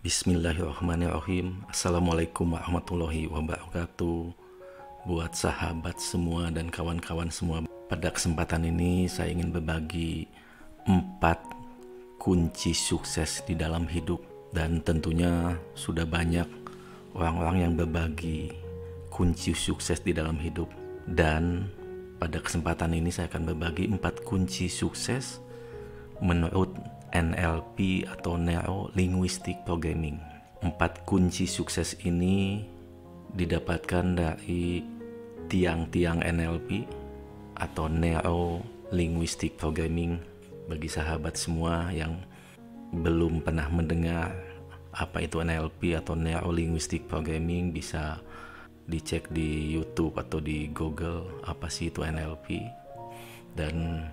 Bismillahirrahmanirrahim. Assalamualaikum warahmatullahi wabarakatuh. Buat sahabat semua dan kawan-kawan semua, pada kesempatan ini saya ingin berbagi 4 kunci sukses di dalam hidup. Dan tentunya sudah banyak orang-orang yang berbagi kunci sukses di dalam hidup. Dan pada kesempatan ini saya akan berbagi 4 kunci sukses menurut NLP atau Neuro Linguistic Programming. 4 kunci sukses ini didapatkan dari tiang-tiang NLP atau Neuro Linguistic Programming. Bagi sahabat semua yang belum pernah mendengar apa itu NLP atau Neuro Linguistic Programming, bisa dicek di YouTube atau di Google apa sih itu NLP. Dan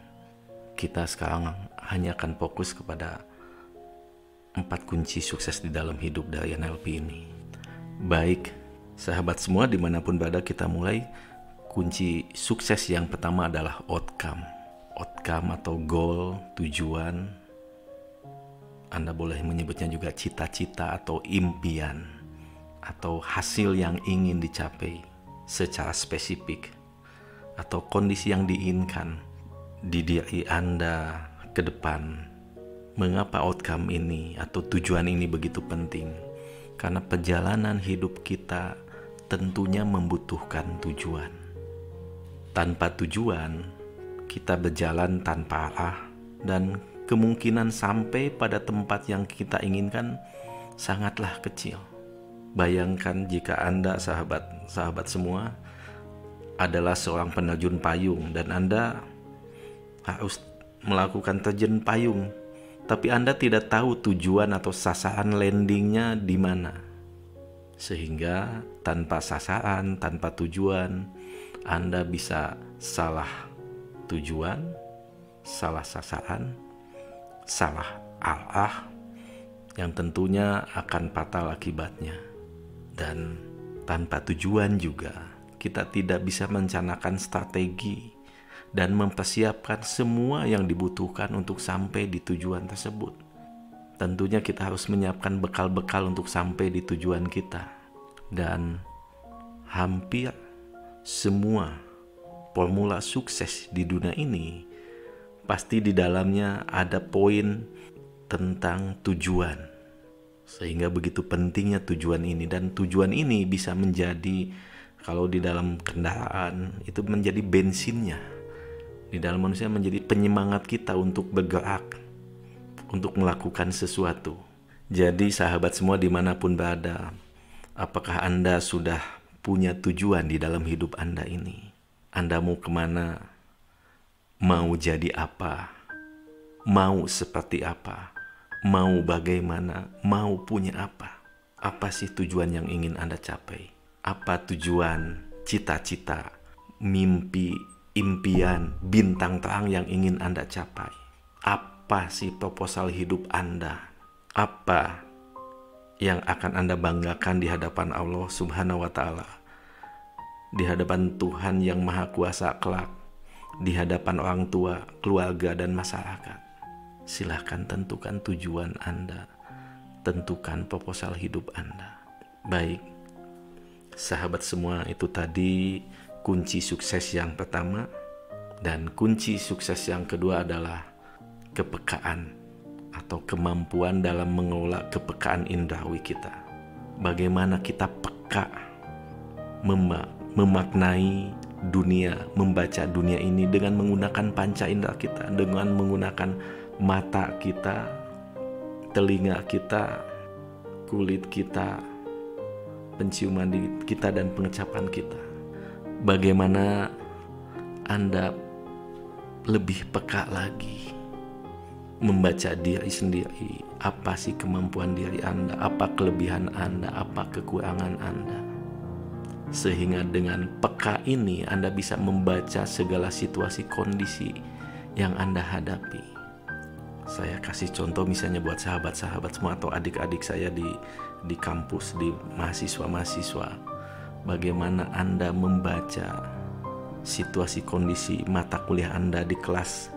kita sekarang hanya akan fokus kepada 4 kunci sukses di dalam hidup dari NLP ini. Baik, sahabat semua dimanapun berada, kita mulai. Kunci sukses yang pertama adalah outcome. Outcome atau goal, tujuan. Anda boleh menyebutnya juga cita-cita atau impian, atau hasil yang ingin dicapai secara spesifik, atau kondisi yang diinginkan di diri Anda ke depan. Mengapa outcome ini atau tujuan ini begitu penting? Karena perjalanan hidup kita tentunya membutuhkan tujuan. Tanpa tujuan, kita berjalan tanpa arah dan kemungkinan sampai pada tempat yang kita inginkan sangatlah kecil. Bayangkan jika Anda sahabat semua adalah seorang penerjun payung dan Anda harus melakukan terjun payung, tapi Anda tidak tahu tujuan atau sasaran landingnya di mana. Sehingga tanpa sasaran, tanpa tujuan, Anda bisa salah tujuan, salah sasaran, salah arah, yang tentunya akan fatal akibatnya. Dan tanpa tujuan juga kita tidak bisa merencanakan strategi dan mempersiapkan semua yang dibutuhkan untuk sampai di tujuan tersebut. Tentunya kita harus menyiapkan bekal-bekal untuk sampai di tujuan kita. Dan hampir semua formula sukses di dunia ini pasti di dalamnya ada poin tentang tujuan. Sehingga begitu pentingnya tujuan ini, dan tujuan ini bisa menjadi, kalau di dalam kendaraan itu menjadi bensinnya. Di dalam manusia menjadi penyemangat kita untuk bergerak, untuk melakukan sesuatu. Jadi sahabat semua dimanapun berada, apakah Anda sudah punya tujuan di dalam hidup Anda ini? Anda mau kemana? Mau jadi apa? Mau seperti apa? Mau bagaimana? Mau punya apa? Apa sih tujuan yang ingin Anda capai? Apa tujuan, cita-cita, mimpi, impian, bintang terang yang ingin Anda capai? Apa sih proposal hidup Anda? Apa yang akan Anda banggakan di hadapan Allah Subhanahu wa Ta'ala, di hadapan Tuhan yang Maha Kuasa kelak, di hadapan orang tua, keluarga, dan masyarakat? Silahkan tentukan tujuan Anda, tentukan proposal hidup Anda. Baik, sahabat semua, itu tadi kunci sukses yang pertama. Dan kunci sukses yang kedua adalah kepekaan atau kemampuan dalam mengelola kepekaan indrawi kita. Bagaimana kita peka memaknai dunia, membaca dunia ini dengan menggunakan panca indera kita, dengan menggunakan mata kita, telinga kita, kulit kita, penciuman kita, dan pengecapan kita. Bagaimana Anda lebih peka lagi membaca diri sendiri? Apa sih kemampuan diri Anda? Apa kelebihan Anda? Apa kekurangan Anda? Sehingga dengan peka ini Anda bisa membaca segala situasi kondisi yang Anda hadapi. Saya kasih contoh misalnya buat sahabat-sahabat semua atau adik-adik saya di kampus, di mahasiswa-mahasiswa. Bagaimana Anda membaca situasi kondisi mata kuliah Anda di kelas,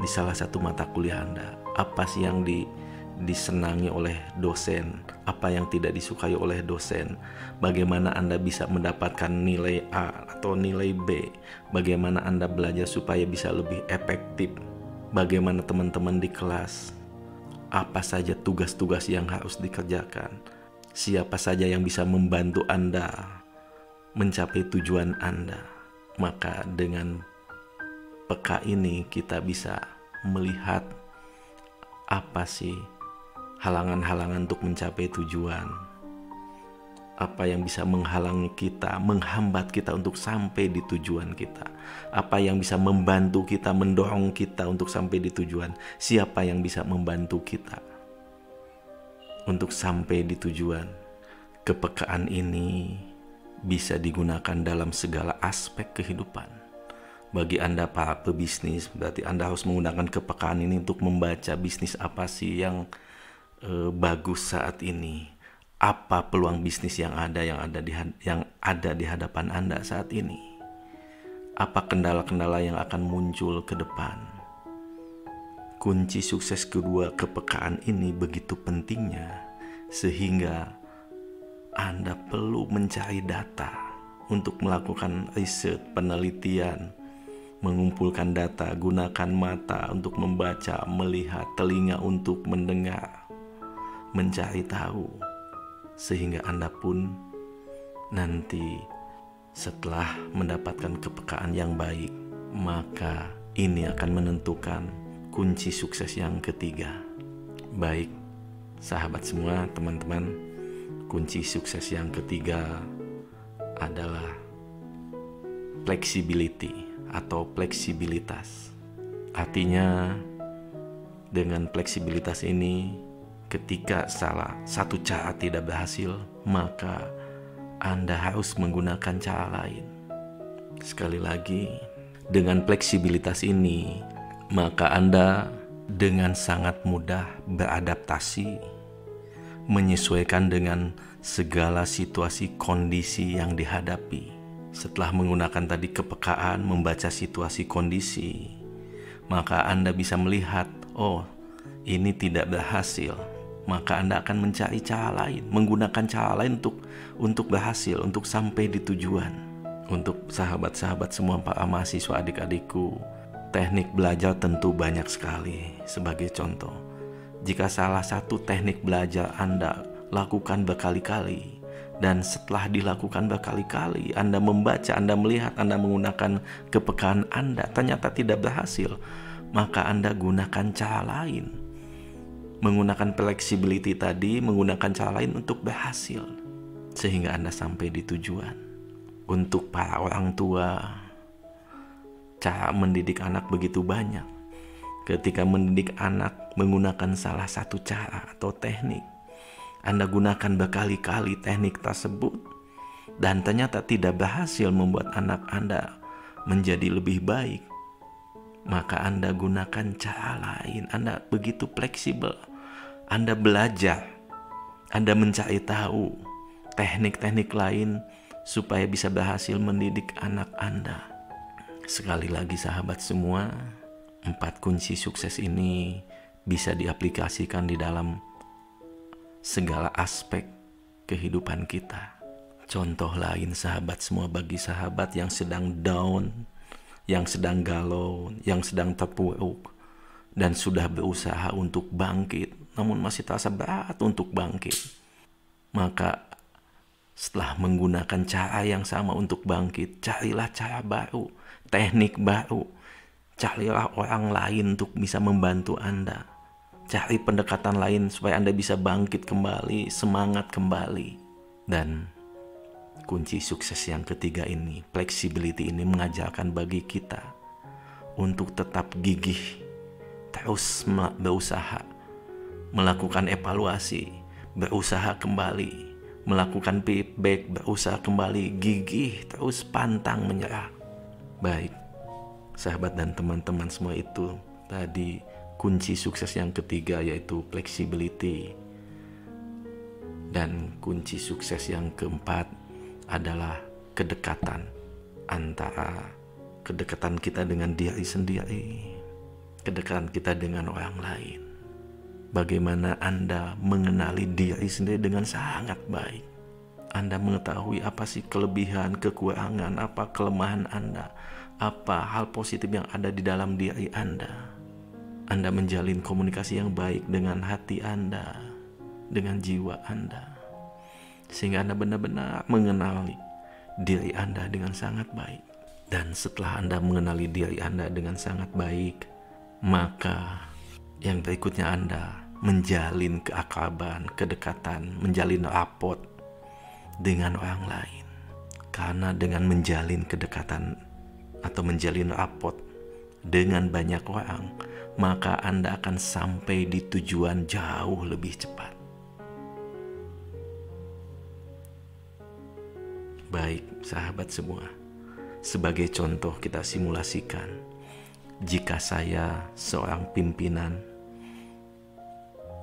di salah satu mata kuliah Anda. Apa sih yang disenangi oleh dosen, apa yang tidak disukai oleh dosen, bagaimana Anda bisa mendapatkan nilai A atau nilai B, bagaimana Anda belajar supaya bisa lebih efektif, bagaimana teman-teman di kelas, apa saja tugas-tugas yang harus dikerjakan, siapa saja yang bisa membantu Anda mencapai tujuan Anda. Maka dengan peka ini kita bisa melihat apa sih halangan-halangan untuk mencapai tujuan, apa yang bisa menghalangi kita, menghambat kita untuk sampai di tujuan kita, apa yang bisa membantu kita, mendorong kita untuk sampai di tujuan, siapa yang bisa membantu kita untuk sampai di tujuan. Kepekaan ini bisa digunakan dalam segala aspek kehidupan. Bagi Anda para pebisnis, berarti Anda harus menggunakan kepekaan ini untuk membaca bisnis apa sih yang bagus saat ini. Apa peluang bisnis yang ada di hadapan Anda saat ini? Apa kendala-kendala yang akan muncul ke depan? Kunci sukses kedua, kepekaan ini begitu pentingnya sehingga Anda perlu mencari data untuk melakukan riset, penelitian, mengumpulkan data, gunakan mata untuk membaca, melihat, telinga untuk mendengar, mencari tahu, sehingga Anda pun nanti setelah mendapatkan kepekaan yang baik, maka ini akan menentukan kunci sukses yang ketiga. Baik, sahabat semua, teman-teman, kunci sukses yang ketiga adalah flexibility atau fleksibilitas. Artinya dengan fleksibilitas ini, ketika salah satu cara tidak berhasil, maka Anda harus menggunakan cara lain. Sekali lagi, dengan fleksibilitas ini, maka Anda dengan sangat mudah beradaptasi, menyesuaikan dengan segala situasi kondisi yang dihadapi. Setelah menggunakan tadi kepekaan, membaca situasi kondisi, maka Anda bisa melihat, oh ini tidak berhasil, maka Anda akan mencari cara lain, menggunakan cara lain untuk berhasil, untuk sampai di tujuan. Untuk sahabat-sahabat semua, para mahasiswa, adik-adikku, teknik belajar tentu banyak sekali. Sebagai contoh, jika salah satu teknik belajar Anda lakukan berkali-kali, dan setelah dilakukan berkali-kali, Anda membaca, Anda melihat, Anda menggunakan kepekaan Anda, ternyata tidak berhasil, maka Anda gunakan cara lain. Menggunakan flexibility tadi, menggunakan cara lain untuk berhasil, sehingga Anda sampai di tujuan. Untuk para orang tua, cara mendidik anak begitu banyak. Ketika mendidik anak menggunakan salah satu cara atau teknik, Anda gunakan berkali-kali teknik tersebut, dan ternyata tidak berhasil membuat anak Anda menjadi lebih baik, maka Anda gunakan cara lain. Anda begitu fleksibel. Anda belajar, Anda mencari tahu teknik-teknik lain supaya bisa berhasil mendidik anak Anda. Sekali lagi sahabat semua, 4 kunci sukses ini bisa diaplikasikan di dalam segala aspek kehidupan kita. Contoh lain sahabat semua, bagi sahabat yang sedang down, yang sedang galau, yang sedang terpuruk, dan sudah berusaha untuk bangkit, namun masih terasa berat untuk bangkit, maka setelah menggunakan cara yang sama untuk bangkit, carilah cara baru, teknik baru. Carilah orang lain untuk bisa membantu Anda. Cari pendekatan lain supaya Anda bisa bangkit kembali, semangat kembali. Dan kunci sukses yang ketiga ini, flexibility ini, mengajarkan bagi kita untuk tetap gigih, terus berusaha, melakukan evaluasi, berusaha kembali, melakukan feedback, berusaha kembali, gigih, terus pantang menyerah. Baik, sahabat dan teman-teman semua, itu tadi kunci sukses yang ketiga, yaitu flexibility. Dan kunci sukses yang keempat adalah kedekatan, antara kedekatan kita dengan diri sendiri, kedekatan kita dengan orang lain. bagaimana Anda mengenali diri sendiri dengan sangat baik. Anda mengetahui apa sih kelebihan, kekurangan, apa kelemahan Anda, apa hal positif yang ada di dalam diri Anda. Anda menjalin komunikasi yang baik dengan hati Anda, dengan jiwa Anda, sehingga Anda benar-benar mengenali diri Anda dengan sangat baik. Dan setelah Anda mengenali diri Anda dengan sangat baik, maka yang berikutnya Anda menjalin keakraban, kedekatan, menjalin raport dengan orang lain. Karena dengan menjalin kedekatan atau menjalin raport dengan banyak orang, maka Anda akan sampai di tujuan jauh lebih cepat. Baik, sahabat semua, sebagai contoh kita simulasikan, jika saya seorang pimpinan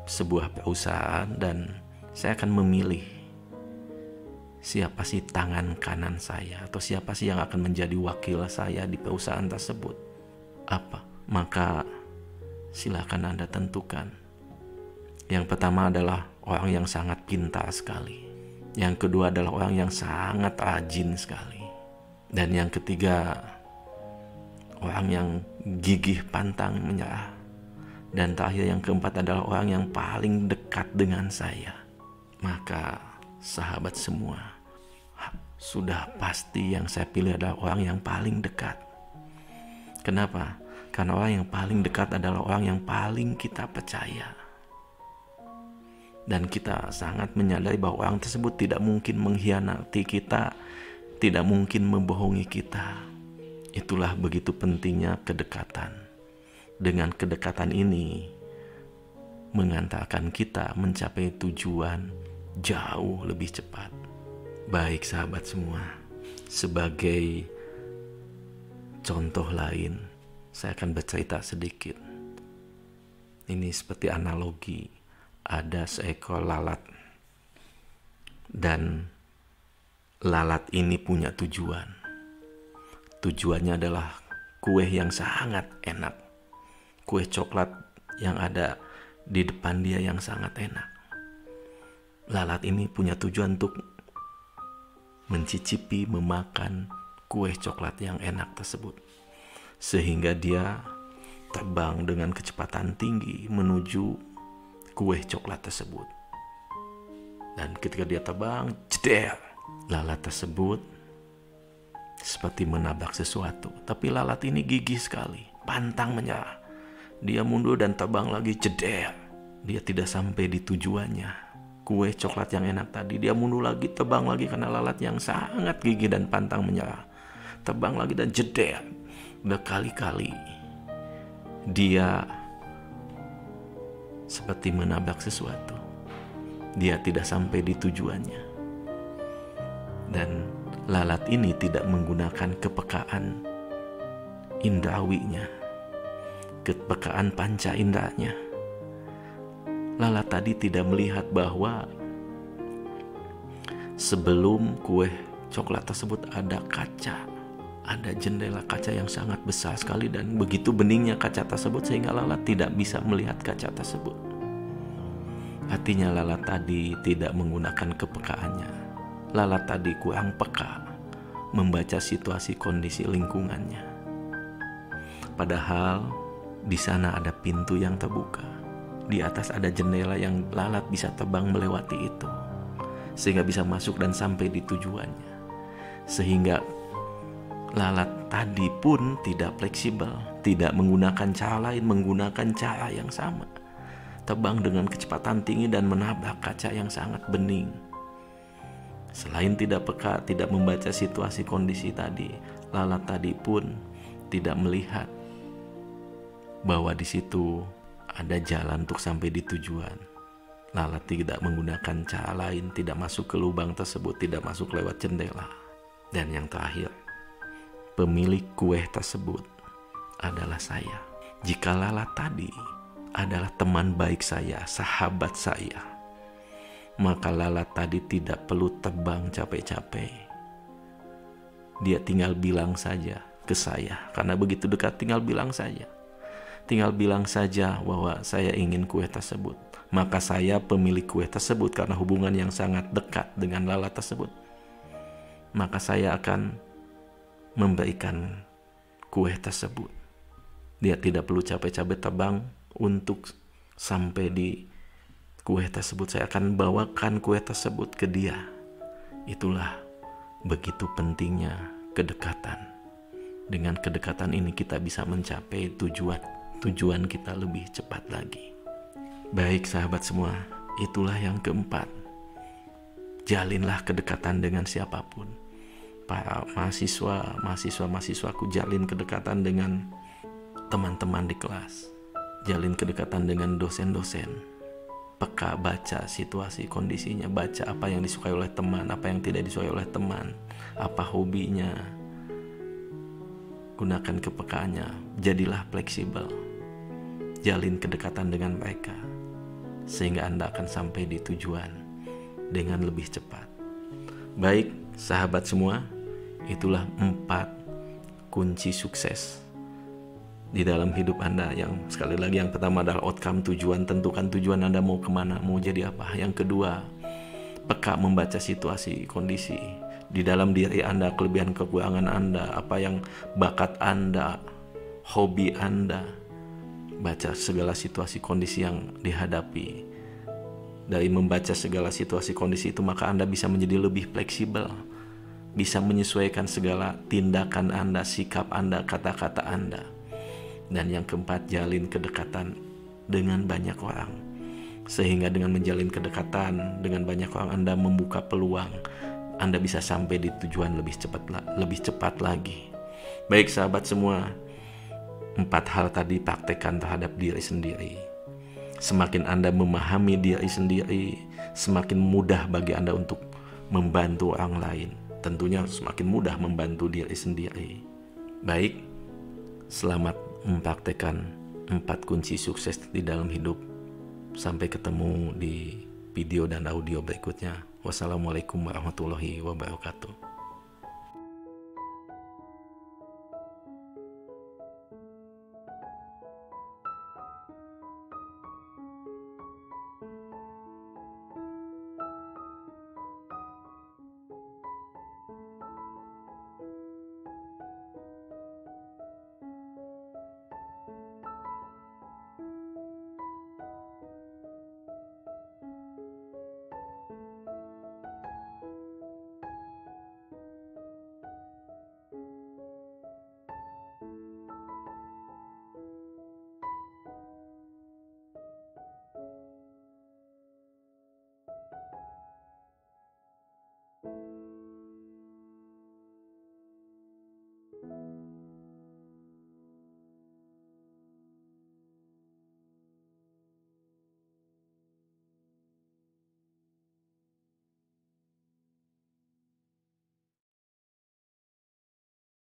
sebuah perusahaan dan saya akan memilih siapa sih tangan kanan saya atau siapa sih yang akan menjadi wakil saya di perusahaan tersebut, maka silakan Anda tentukan. Yang pertama adalah orang yang sangat pintar sekali. Yang kedua adalah orang yang sangat rajin sekali. Dan yang ketiga, orang yang gigih pantang menyerah. Dan terakhir yang keempat adalah orang yang paling dekat dengan saya. Maka sahabat semua, sudah pasti yang saya pilih adalah orang yang paling dekat. Kenapa? Karena orang yang paling dekat adalah orang yang paling kita percaya. Dan kita sangat menyadari bahwa orang tersebut tidak mungkin mengkhianati kita, tidak mungkin membohongi kita. Itulah begitu pentingnya kedekatan. Dengan kedekatan ini mengantarkan kita mencapai tujuan jauh lebih cepat. Baik sahabat semua, sebagai contoh lain, saya akan bercerita sedikit. Ini seperti analogi. Ada seekor lalat. Dan lalat ini punya tujuan. Tujuannya adalah kue yang sangat enak. Kue coklat yang ada di depan dia yang sangat enak. Lalat ini punya tujuan untuk mencicipi, memakan kue coklat yang enak tersebut. Sehingga dia terbang dengan kecepatan tinggi menuju kue coklat tersebut. Dan ketika dia terbang, jeder, lalat tersebut seperti menabrak sesuatu. Tapi lalat ini gigih sekali, pantang menyerah. Dia mundur dan terbang lagi, jeder. Dia tidak sampai di tujuannya, kue coklat yang enak tadi. Dia mundur lagi, terbang lagi karena lalat yang sangat gigih dan pantang menyerah. Terbang lagi dan jeder. Berkali-kali dia seperti menabrak sesuatu. Dia tidak sampai di tujuannya. Dan lalat ini tidak menggunakan kepekaan indrawinya, kepekaan panca inderanya. Lalat tadi tidak melihat bahwa sebelum kue coklat tersebut ada kaca, ada jendela kaca yang sangat besar sekali, dan begitu beningnya kaca tersebut sehingga lalat tidak bisa melihat kaca tersebut. Artinya lalat tadi tidak menggunakan kepekaannya. Lalat tadi kurang peka membaca situasi kondisi lingkungannya. Padahal di sana ada pintu yang terbuka. Di atas ada jendela yang lalat bisa terbang melewati itu, sehingga bisa masuk dan sampai di tujuannya. Sehingga lalat tadi pun tidak fleksibel, tidak menggunakan cara lain, menggunakan cara yang sama. Terbang dengan kecepatan tinggi dan menabrak kaca yang sangat bening. Selain tidak peka, tidak membaca situasi kondisi tadi, lalat tadi pun tidak melihat bahwa di situ ada jalan untuk sampai di tujuan. Lalat tidak menggunakan cara lain, tidak masuk ke lubang tersebut, tidak masuk lewat jendela. Dan yang terakhir, pemilik kue tersebut adalah saya. Jika lalat tadi adalah teman baik saya, sahabat saya, maka lalat tadi tidak perlu terbang capek-capek. Dia tinggal bilang saja ke saya, karena begitu dekat tinggal bilang saja. tinggal bilang saja bahwa saya ingin kue tersebut. Maka saya pemilik kue tersebut karena hubungan yang sangat dekat dengan lalat tersebut. Maka saya akan memberikan kue tersebut. Dia tidak perlu capek-capek terbang untuk sampai di kue tersebut. Saya akan bawakan kue tersebut ke dia. Itulah begitu pentingnya kedekatan. Dengan kedekatan ini kita bisa mencapai tujuan kita lebih cepat lagi. Baik sahabat semua, itulah yang keempat. Jalinlah kedekatan dengan siapapun. Para mahasiswaku, jalin kedekatan dengan teman-teman di kelas. Jalin kedekatan dengan dosen-dosen. Peka baca situasi kondisinya, baca apa yang disukai oleh teman, apa yang tidak disukai oleh teman, apa hobinya. Gunakan kepekaannya, jadilah fleksibel. Jalin kedekatan dengan mereka sehingga Anda akan sampai di tujuan dengan lebih cepat. Baik sahabat semua, itulah 4 kunci sukses di dalam hidup Anda. Yang sekali lagi, yang pertama adalah outcome, tujuan. Tentukan tujuan Anda mau kemana, mau jadi apa. Yang kedua, peka membaca situasi, kondisi di dalam diri Anda, kelebihan kekurangan Anda, apa yang bakat Anda, hobi Anda. Baca segala situasi kondisi yang dihadapi. Dari membaca segala situasi kondisi itu, maka Anda bisa menjadi lebih fleksibel, bisa menyesuaikan segala tindakan Anda, sikap Anda, kata-kata Anda. Dan yang keempat, jalin kedekatan dengan banyak orang. Sehingga dengan menjalin kedekatan dengan banyak orang, Anda membuka peluang Anda bisa sampai di tujuan lebih cepat lagi. Baik sahabat semua, 4 hal tadi praktekkan terhadap diri sendiri. Semakin Anda memahami diri sendiri, semakin mudah bagi Anda untuk membantu orang lain. Tentunya semakin mudah membantu diri sendiri. Baik, selamat mempraktekkan 4 kunci sukses di dalam hidup. Sampai ketemu di video dan audio berikutnya. Wassalamualaikum warahmatullahi wabarakatuh.